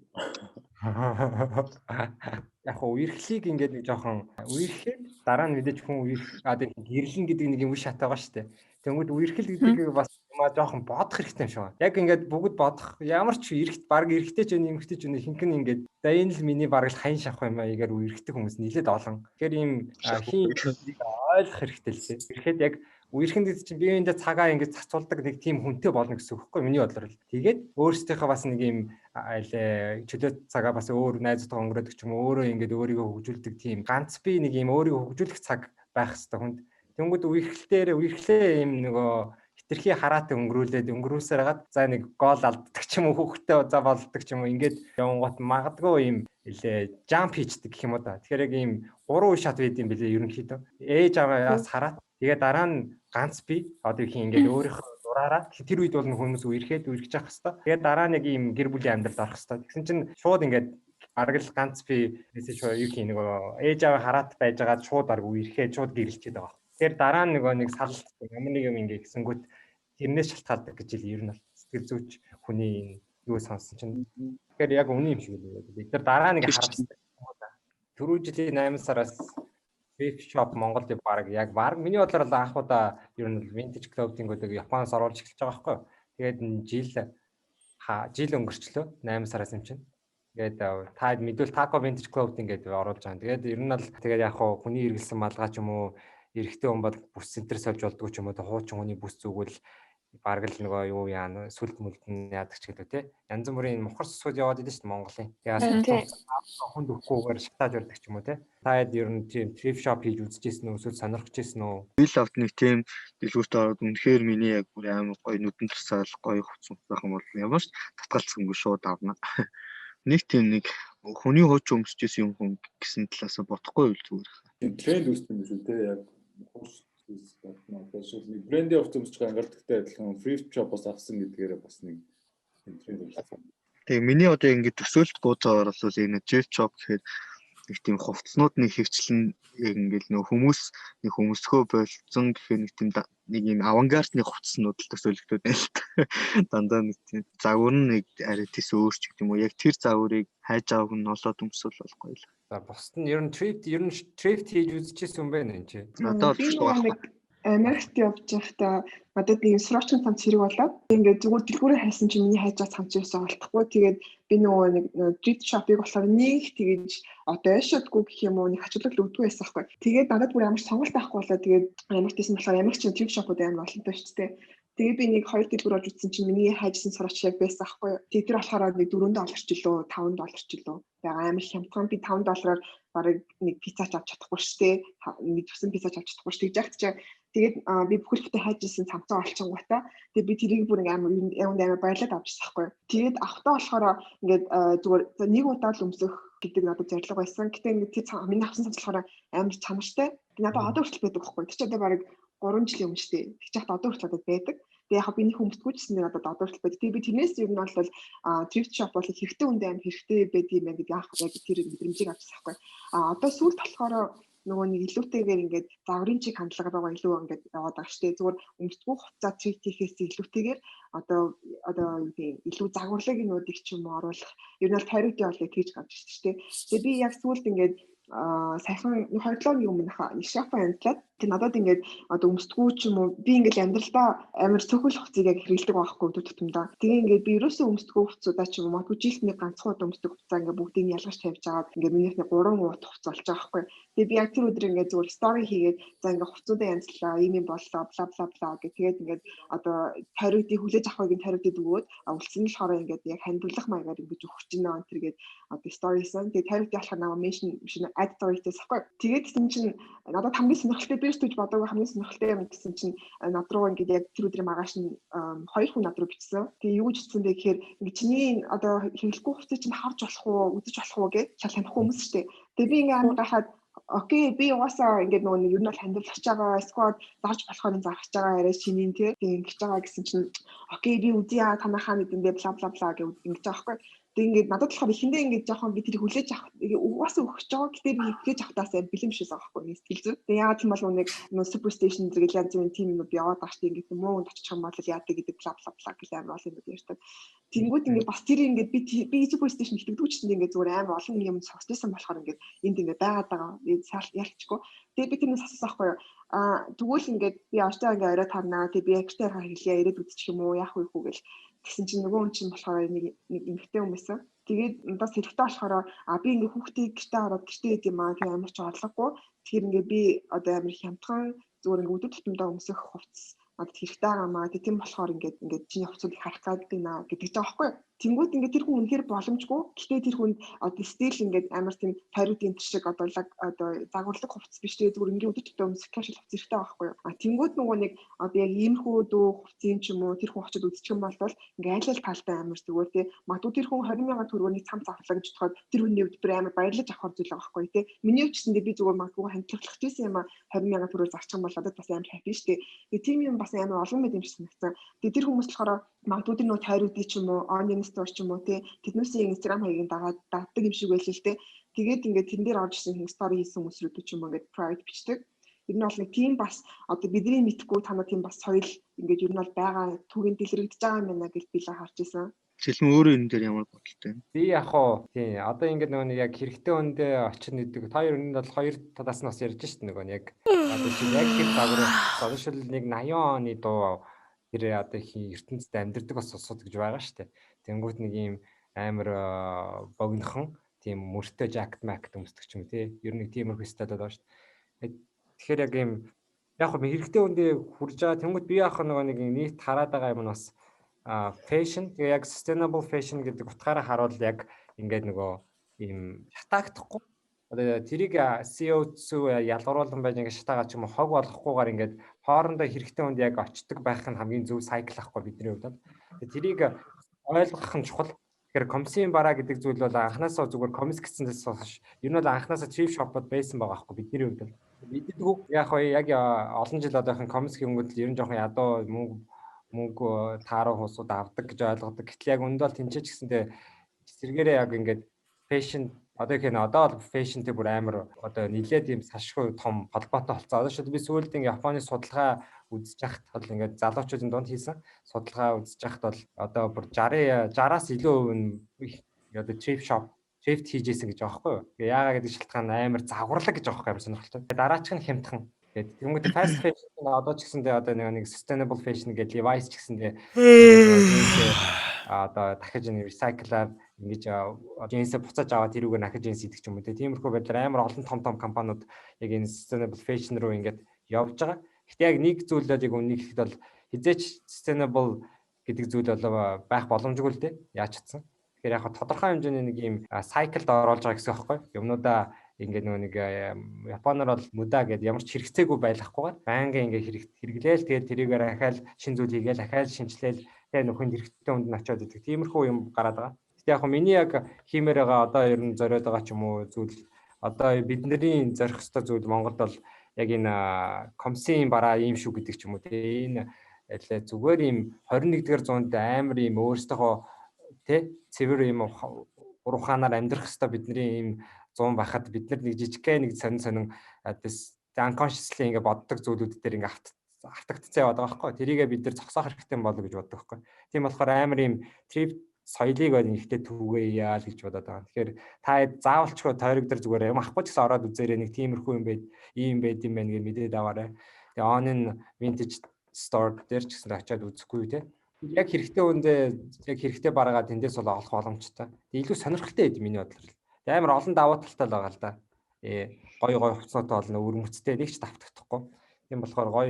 Яг үерхлийг ингээд нэг жоохон үерхэд дараа нь мэдээж хүн үерх гэрлэн гэдэг нэг юм үе шат байгаа шүү дээ. Тэнгүүд үерхэл гэдэг бас жоохон бодох хэрэгтэй юм шиг байна. Яг ингээд бүгд бодох ямар ч эрэхт баг эрэхтэй ч нэмэгтэй ч хинхэн ингээд за энэ л миний баг л хайн шахах юм аа игээр үерхдэг хүмүүс нийлээд олон. Тэгэхээр ийм хин ойлгох хэрэгтэй л дээ. Эрэхэд яг үерхэн гэдэг чинь биеиндээ цагаа ингээд цацуулдаг нэг тийм хүнтэй болно гэсэн үг байхгүй миний бодлоор л. Тэгээд өөрсдийнхөө бас нэг ийм чөлөө цагаа бас өөр найзуудтай өнгөрөөдөг ч юм уу өөрөө ингээд өөрийгөө хөгжүүлдэг тийм ганц би нэг ийм өөрийгөө хөгжүүлэх цаг байх хэрэгтэй хүнд. Тэнгүүд үерхлээ ийм нөгөө хитрхи хараатай өнгөрүүлсээр хагаад за нэг гол алддаг ч юм уу хөөхтэй за болдог ч юм уу ингээд явангууд магадгүй ийм жамп хийчдэг гэх юм уу да. Тэгэхээр яг ийм 3 үе шат байд юм билээ ерөнхийдөө. Ээж аваас хараад тэгээ дараа нь ганц би одоо их ингээд өөрийнхөө дураараа тэр үед бол хүмүүс үерхэд үргэж явах хэвээр. Тэгээ дараа нэг ийм гэр бүлийн амьдралд орох хэвээр. Тэгсэн чинь шууд ингээд арга л ганц би мессеж юу хий нөгөө ээж аваа хараат байж байгаа шууд арга үерхэд шууд гэрэлчээд байгаа. Тэгэхээр дараа нь нөгөө нэг салт ямар нэг юм ингээ гэсэнгүүт тэрнээс шалтгаалдаг гэж ер нь сэтгэл зүйч хүний юу сонсон чинь. Тэгэхээр яг үний юм шиг л байна. Бид нар дараа нэг харагддаг. Түрүү жилийн 8 сараас Thrift Shop Монголд баг миний бодлоор л анх удаа ер нь vintage clothing-уудыг Японоос оруулж эхэлж байгаа байхгүй. Тэгээд жил өнгөрчлөө 8 сараас юм чинь. Тэгээд та мэдвэл Taco Vintage Clothing гэдэг оруулж байгаа. Тэгээд ер нь л тэгээд яг хүний эргэлсэн малгай ч юм уу эрэгтэй хүн бол бүс центрээс олж болдгоо ч юм уу хуучин хүний бүс зүгэл бараг л нөгөө юу яана сүлд мүлдэн яадаг ч гэлээ те. Янз бүрийн мухар сүсгүүд яваад идэв шүү дээ Монголын. Тэгээд хүнд өгөхгүйгээр шатааж барьдаг ч юм уу те. Таад ер нь тийм трip shop хийж үзчихсэн үү, эсвэл сонирхож ирсэн үү? Би л авт нэг тийм дэлгүүрт ороод үнэхээр миний яг бүр амар гоё нүдэн турсаал гоё хувцас байх юм бол ямар ч татгалцсангүй шууд авна. Нэг тийм нэг хүний хууч өмсөж исэн юм хүн гэсэн талаас бодохгүй байл зүгээр. Тийм тренд үүссэн юм шүү те яг нэг брендийн хувцас өмсөж байгаа ангардагтай адилхан thrift shop-оос авсан гэдгээрээ бас нэг тренд үүссэн. Тэгээ миний одоо ингэ төсөөлт бууцаагаар бол энэ thrift shop гэхээр нэг тийм хувцснууд нэг хөвчлэн ингээл нөх хүмүүс нэг хүмүүсхөө болцсон гэхээр нэг тийм нэг юм авангардны хувцснууд л төсөөлөгдөд байна л та. Дандаа нэг тийм загвар нэг арай тийс өөрч гэх юм уу яг тэр загварыг хайж авах нь олоод өмсөл бол гоё л. За бусд нь ер нь thrift хийж үзчихсэн юм байна энэ чи. Надад бол Америкт явж байхдаа надад нэг срочн цамц хэрэг болоод ингээд зүгээр дэлгүүрээ хайсан чинь миний хайж байгаа цамц юусаа олдохгүй. Тэгээд би нөгөө нэг thrift shop-ыг болохоор нэг тэгэж одоо яшаадгүй гэх юм уу нэг хачуулал өгдөг байсан байхгүй. Тэгээд надад бүр ямар сонголт авахгүй болоо. Тэгээд Америкт исэн болохоор Америкч thrift shop-ууд амар олонтой шүү дээ. Тэгээд би нэг 2 дэлгүүр олж үзсэн чинь миний хайжсан сроч яг байсан байхгүй. Тэгээд тэр болохоор нэг $4 ч лөө $5 ч лөө. Тэгээ амар хямдхан би $5-аар барыг нэг пиццач авч чадахгүй шүү дээ. Нэг төсөн пиццач авч чадахгүй шүү дээ. Тэгээд би бүхэлдээ хайжсэн цамцаа олчингуудаа тэгээд би тэрийг бүр амар баярлаад авчихсан байхгүй. Тэгээд авахтаа болохоор ингээд зүгээр нэг удаа л өмсөх гэдэг надад зорилго байсан. Гэтэ ингээд тэр миний авсан цамц болохоор амар чанартай. Надад одоо хүртэл байдаг байхгүй. Тэр чинь одоо барыг 3 жилийн өмнө шүү дээ. Тэр чинь одоо хүртэл одоо байдаг. Тэгээ яг би нэг хүмүүстгүй ч гэсэн надад одоо хүртэл байдаг. Тэгээ би тэрнээс ер нь бол thrift shop бол хэрэгтэй үндэ амар хэрэгтэй байдаг юм гэдэг яг тэр мэдрэмжийг авчихсан байхгүй. Одоо сүүлд болохоор нөгөө нэг илүүтэйгээр ингээд загварын чиг хандлагаар байгаа илүү ингээд яваад байгаа штэ зүгээр өмсдгүү хувцас treat хийхээс илүүтэйгээр одоо юу гэдэг илүү загварлаг юмнуудыг ч юм уу оруулах ер нь бол parity болыг хийж гарч ирсэн штэ. Тэгээ би яг сүүлд ингээд сайхан 2 7 өмнө нэг шопо амтлаад тэг надад ингээд одоо өмсдгүү ч юм уу би ингээд амьдралдаа амар цөхөл хувцсыг яг хэрэглэдэг байхгүй тутамдаа. Тэгээ ингээд би ерөөсөө өмсдгүү хувцсуудаа ч юм уу магадгүй жилд нэг ганцхан удаа өмсдөг хувцас ингээд бүгдийг ялгаж тавьж агаад ингээд минийх нэг 3 уут хувцас болж байгаа байхгүй. Тэгээ би яг тэр өдөр ингээд зүгээр стори хийгээд за ингээд хувцсуудаа янзлаа ийм юм боллоо бла бла бла гэх тэгээд ингээд одоо тариутыг хүлээж авахыг тариутыг өгөөд үлдсэн нь болохоор ингээд яг хандварлах маягаар ингэж өгч гинэ энэ тэргээд одоо сторисэн тэгээд тариутыг болохоор намаа меншн ad story-тэйс ахгүй. Тэгээд тийм чинь надад хамгийн сонирхолтой би ч бодоогүй хамгийн сонирхолтой юм гэсэн чинь над руу ингээд яг тэр өдрийн маргааш нь 2 хүн над руу бичсэн. Тэгээ юу гэж бичсэн бэ гэхээр ингээд чиний одоо хэрэглэхгүй хувцсыг чинь харж болох уу, үзэж болох уу гэж шал танихгүй хүмүүс шүү дээ. Тэгээ би ингээд амар гахаад окей би угаасаа ингээд нөгөө ер нь бол хандварлаж байгаа squad зарж болохоор зарах байгаа арай шинийн тийм ингэж байгаа гэсэн чинь окей би үзье танахаа нэгэндээ бла бла бла гэж ингэж байгаа байхгүй. Тэг ингээд надад болохоор ихэндээ ингээд жоохон би тэрийг хүлээж авах угаасаа өгч байгаа. Гэтэ би хүлээж авахтаасаа бэлэм шээс байгаа байхгүй нэг сэтгэл зүй. Тэг яагаад тийм бол нэг суперстейшн зэрэг янз бүрийн тим юмуд яваад байгаа шүү. Ингээд мөөнд очих юм бол яадаг гэдэг бла бла бла гэж амар олон юм ярьдаг. Тэнгүүд ингээд бас тэр ингээд би суперстейшн итгэдэг ч гэсэн ингээд зүгээр амар олон юм сонсчихсан болохоор ингээд энд ингээд байгаад байгаа. Ялчгүй. Тэгээ би тэрнээс асуусан байхгүй юу? Тэгвэл ингээд би очтой ингээд орой тарнаа. Тэгээ би экстер хэлье ирээд үзчих юм уу? Яах вэ хүү гэл гэсэн чинь нөгөө хүн чинь болохоор нэг эмэгтэй хүн байсан. Тэгээд надаас хэрэгтэй болохоор би ингээ хүүхдийг гэртээ ороод гэртээ идэв юм аа тийм амар ч орлогогүй. Тэгэхээр ингээ би одоо амар хямдхан зүгээр ингээ өдөр тутамдаа өмсөх хувцас надад хэрэгтэй байгаамаа. Тийм болохоор ингээд чиний хувцсыг харах гэдэг наа гэдэг ч аахгүй. Тэнгүүд ингээд тэр хүн үнэхээр боломжгүй. Гэхдээ тэр хүн одоо стил ингээд амар тийм париуд энэ шиг одоо загварлаг хувцас биш тэгээ зүгээр ингээд өдөр тутмын өмсөх кашл хувцас хэрэгтэй байхгүй юу? Тэнгүүд нөгөө нэг одоо яг иймэрхүү дүү хувцсын ч юм уу тэр хүн очиод үзчих юм бол ингээд айл талтай амар зүгээр тий. Магадгүй тэр хүн 20,000 төгрөгийн цамц авлаа гэж бодоход тэр хүний хувьд бүр амар баярлаж авах зүйл байгаа байхгүй тий. Миний хувьчсэндээ би зүгээр магадгүй хандлах гэсэн юм 20,000 төгрөг зарчих юм бол надад бас амар хэвгүй шүү дээ. Тэгээ тийм юм бас амар олон мэд юм шиг санагдсан. Тэгээ тэр хүмүүс болохоор магадгүй тэр нөө тайруудыг ч юм уу online store ч юм уу тий тэднүүсийн Instagram хаягийн дадаг юм шиг байл л тий. Тэгээд ингээд тэн дээр орж ирсэн story хийсэн хүмүүсрүүд ч юм уу ингээд private бичдэг. Ер нь бол нэг тийм бас одоо бидний мэдхгүй танаа тийм бас соёл ингээд ер нь бол байгаа түүгийн дэлгэрэгдэж байгаа юм байна гэж би л харж ирсэн. Сэлмэн өөрөө энэ дээр ямар бодолтой вэ? Би яг хоо тий одоо ингээд нөгөө нэг яг хэрэгтэй өндөө очин гэдэг та ер нь бол хоёр талаас нь бас ярьж шít нөгөө яг одоо чи яг тэр загвар social нэг 80 оны дуу тэр одоо ертөнцид амьдэрдэг бас усууд гэж байгаа шүү дээ. Тэнгүүт нэг юм амар богинохон тийм мөртөө жакет макт өмсдөг ч юм тий. Ер нь тиймэрхүү стайлд байгаа шүү дээ. Тэгэхээр яг юм яг хөө хэрэгтэй үндэ хүрж байгаа тэнгууд би яах нөгөө нэг нийт хараад байгаа юм нь бас fashion тэгээ яг sustainable fashion гэдэг утгаараа харуул яг ингээд нөгөө ийм шатаагдахгүй одоо тэрийг CO2 ялгаруулсан байж ингээд шатаагаа ч юм уу хог болгохгүйгээр ингээд хоорондоо хэрэгтэй үнд яг очдог байх нь хамгийн зөв сайкл ахгүй бидний хувьд бол тэрийг ойлгох нь чухал. Тэгэхээр комисийн бараа гэдэг зүйл бол анханасаа зүгээр комис гэсэндээс хойш ер нь бол анханасаа thrift shop-од байсан байгаа байхгүй бидний хувьд бол мэддэггүй яг олон жил одоохон комис гэнгүүт ер нь жоохон ядуу мөнгө тааруу хуусууд авдаг гэж ойлгодог. Гэтэл яг өндөө бол тэнцэж гэсэндээ зэрэгээрээ яг ингээд fashion одоо их одоо fashion-тэй бүр амар одоо нэлээд юм сашгүй том холбоотой болцсон. Одоо шил би сүүлд ингээ Японы судалгаа үзэж байхад бол ингээд залуучуудын дунд хийсэн судалгаа үзэж байхад бол одоо бүр 60-аас илүү одоо thrift хийжсэн гэж байгаа байхгүй юу. Яагаад гэдэг шалтгаан амар загварлаг гэж байгаа байхгүй юм сонирхолтой. Дараач нь хямдхан. Тэгээд тэгмүүд fast fashion одоо ч гэсэндээ одоо нэг sustainable fashion гэдэг Levi's ч гэсэндээ одоо дахиж recycle-аар ингэж джинсээ буцааж аваад тэрүүгээр дахиж джинс идэх юм үү. Тиймэрхүү байдлаар амар олон том компаниуд яг энэ sustainable fashion руу ингэж явж байгаа. Гэхдээ яг нэг зүйлээд яг үнийг ихэд бол хизээч sustainable гэдэг зүйл бол байх боломжгүй л дээ. Яаж чадсан. Тэгэхээр яг тодорхой хэмжээний нэг ийм cycle-д оруулж байгаа гэсэн үг байхгүй. Юмнуудаа ингээд нэг Японоор бол мудаа гэдэг ямар ч хэрэгцээгүй байлгахгүйгээр байнга ингээд хэрэглээл тэгээд тэрийгээр ахаал шин зүйл хийгээл ахаал шинжилээл тэгээд нөхөнд хэрэгтэй хүнд нь очиод идэг. Тиймэрхүү юм гараад байгаа. Гэхдээ яг миний яг хиймээр байгаа одоо ер нь зориод байгаа ч юм уу зүйл одоо бидний зорих ёстой зүйл Монголд бол яг энэ комсын бараа ийм шүү гэдэг ч юм уу тийм энэ зүгээр ийм 21-р зуунд амар ийм өөрсдөө тий цэвэр ийм уруханаар амьдрах ёстой бидний ийм 100 байхад бид нар нэг жижигхэн нэг сонин unconsciously ингээ боддог зүйлүүд дээр ингээ автагдцаа яваад байгаа байхгүй. Тэрийгээ бид нар зогсоох хэрэгтэй болов гэж боддог байхгүй. Тийм болохоор амар ийм thrift соёлыг ихтэй түгээе яа л гэж бодоод байгаа. Тэгэхээр та заавалчгүй тойрог дээр зүгээр юм ахгүй ч гэсэн ороод үзээрэй нэг тиймэрхүү юм байд ийм байд юм байна гэж мэдээд аваарай. Тэгээ online vintage store дээр ч гэсэн очиад үзэхгүй те. Яг хэрэгтэй үндэ яг хэрэгтэй бараагаа тэндээс бол олох боломжтой. Тэгээ илүү сонирхолтой байд миний бодлоор. Амар олон давуу талтай л байгаа л да. Гой хувцастай болно, өрмөцтэй нэг ч давтагдахгүй. Тийм болохоор гой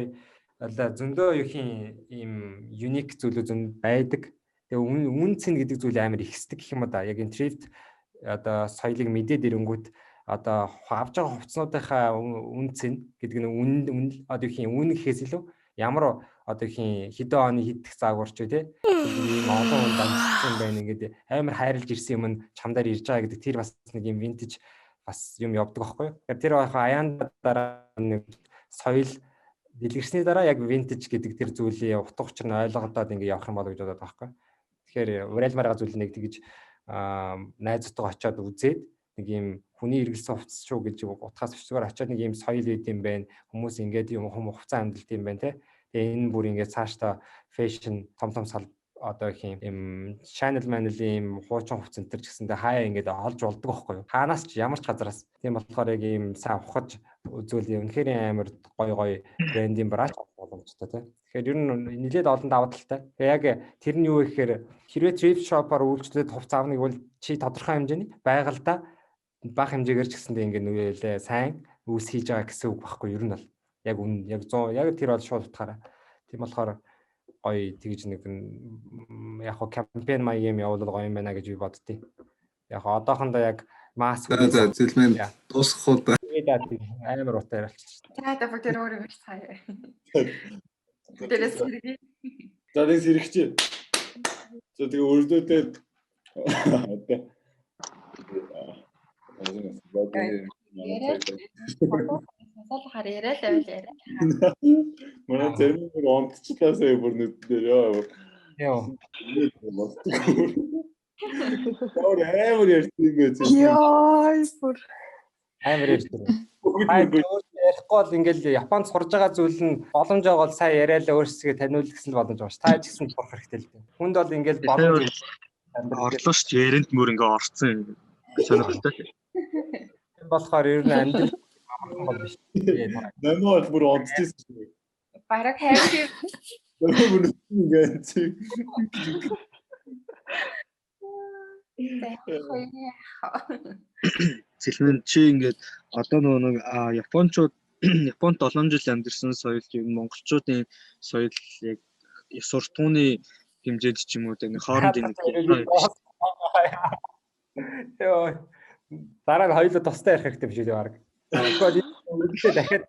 зөндөө юухийн ийм unique зүйлүүд зөнд байдаг. Тэгээ үн цэн гэдэг зүйл амар ихсдэг гэх юм да. Яг энэ thrift одоо соёлыг мэдээд ирэнгүүт одоо авч байгаа хувцснуудынхаа үн цэн гэдэг нь үн одоо юухийн үн гэхээс илүү ямар одоо юухийн хэдэн оны хидэх заагуурч тий ийм олон хүн дамжсан байна ингээд амар хайрлж ирсэн юм нь чамдаар ирж байгаа гэдэг тэр бас нэг юм vintage бас юм явдаг байхгүй юу. Тэгэхээр тэр байхаа аяан дараа нэг соёл дэлгэрсний дараа яг vintage гэдэг тэр зүйлийн утга учир нь ойлгодоод ингээд явах юм болоо гэж бодоод байгаа байхгүй. Тэгэхээр уриалмаар байгаа зүйл нэг тэгж найзтайгаа очиод үзээд нэг юм хүний эргэлсэн хувцас шүү гэж утгаас өчсөөр очиод нэг юм соёл үүд юм байна. Хүмүүс ингээд юм хувцас амьдлт юм байна те. Тэгээ энэ бүр ингээд цаашдаа fashion том одоо их юм channel manel-ийн хуучин хувцас энэ төр ч гэсэндээ хаяа ингээд олж болдог байхгүй юу. Хаанаас ч ямар ч газараас. Тийм болохоор яг ийм сайн ухаж үзүүл үнэхээр амар гой брендинг браач боломжтой те. Тэгэхээр ер нь нэлээд олон давуу талтай. Тэгээ яг тэр нь юу гэхээр хэрвээ thrift shop-аар үйлчлээд хувцас авныг бол чи тодорхой хэмжээний байгальдаа бага хэмжээгээр ч гэсэндээ ингээд нүгэлээ сайн үүс хийж байгаа гэсэн үг байхгүй юу. Ер нь бол яг үн яг 100 яг тэр бол шууд утгаараа. Тийм болохоор гоё тэгж нэг яг хоо кампайн маяг юм явуулал гоё юм байна гэж би боддتي. Яг одоохондоо яг маск зэлмэн дуусгах уу да. Амар утаа ярилцсан. За та бүгд өөрөө биш цаая. Тэрээс хэрэг. За нэг сэрэгчээ. За тэгээ өрдөөдөө Сасалахаар яриа л байл яриа. Манай зарим нэг онцчлаасаа бүр нүд дээр яа. Амар ярьдаг гэж. Яа, бүр амар ярьдаг. Ярихгүй бол ингээл Японд сурж байгаа зүйл нь боломж байгаа бол сайн яриалаа өөрсдөө таниул гэсэн боломж байгаа ш. Та ч гэсэн сурах хэрэгтэй л дээ. Хүнд бол ингээл боломж орлоо ш ярианд мөр ингээ орцсон сонирхолтой. Тийм болохоор ер нь амьдрал амархан бол биш. Намайг бүр онцчихсан. Бараг хайр. Намайг бүр ингээ. Зэлмэн чи ингээд одоо нэг японочууд Японд 7 жил амьдэрсэн соёл юм монголчуудын соёл яг суртахууны хэмжээнд ч юм уу нэг хоорондын нэг Йоо. Дараа нь хоёулаа тустай ярих хэрэгтэй биш үү баг. Тэгэхгүй үргэлжлээ дахиад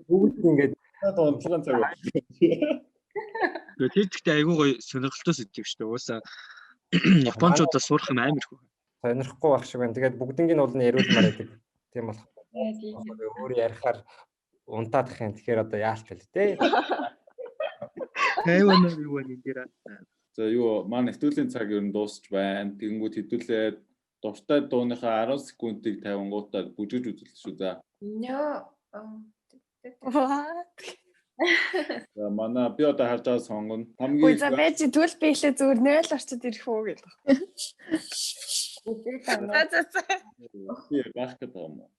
бүгд ингэж онцлог цаг. тэр ихтэй айгүй гоё сонирхолтой сэдв шүү дээ. Уусаа Япончуудаас сурах юм амар их. Сонирхгүй байх шиг байна. Тэгээд бүгднийг нь бол нь яриулмаар байдаг. Тийм болох. Өөр ярихаар унтаадах юм. Тэгэхээр одоо яалч вэ те. Тайван юу вэ нэрээ. За юу маань нэвтрүүлгийн цаг ер нь дуусч байна. Тэгэнгүүт хэдүүлээ дуртай дууныхаа 10 секундыг 50 гутаа бүжгэж үзүүлсэн шүү за. За манай би одоо харж байгаа сонгоно. Үй за байж тэгвэл би ихлэ зүгээр 0 орчод ирэх үү гэх. За. Би бах гэдэг юм уу?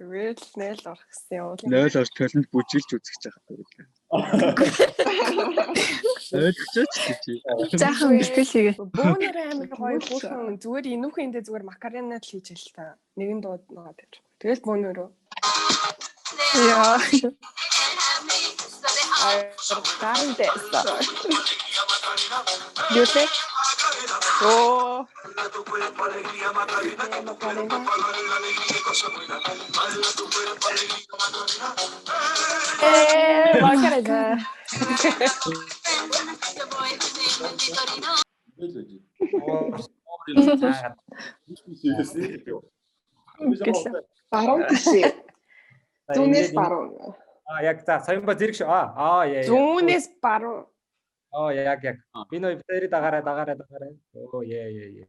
Зүгээр л 0 орох гэсэн юм. 0 орч төлөнд бүжгэлж үзэж байгаа гэдэг. Ойлгоч гэж. Жаахан бэлтгэл хийгээ. Бөөнөр амар гоё бүхэн зүгээр энүүхэндээ зүгээр макаронад л хийж л та. Нэгэн дууд байгаа тэр. Тэгэл бөөнөрөө. Яа. Гарын дэс. Юутэй? Оо. Макарона. Баруун тишээ. Зүүнээс баруун. Яг за соёмба зэрэг шүү. Яа. Зүүнээс баруун. Яг. Би нөө битэрий дагаараа. Оо яа.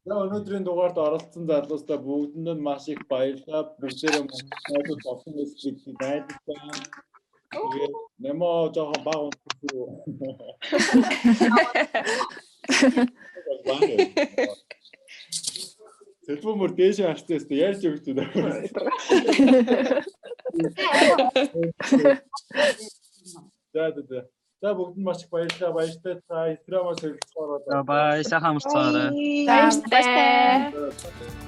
За өнөөдрийн дугаард оролцсон залуустаа бүгдэнд нь маш их баярлалаа. Бүгдээрээ монголчууд болсон эсрэг байлаа. Тэгээд нэмоо жоохон баг унтсан. Телефон мөр дээш харцсан өстө ярьж өгч байна. За бүгд маш их баярлалаа. Та Инстаграмаар солилцоороо. За баяр сайхан амарцгаарай. Баярлалаа.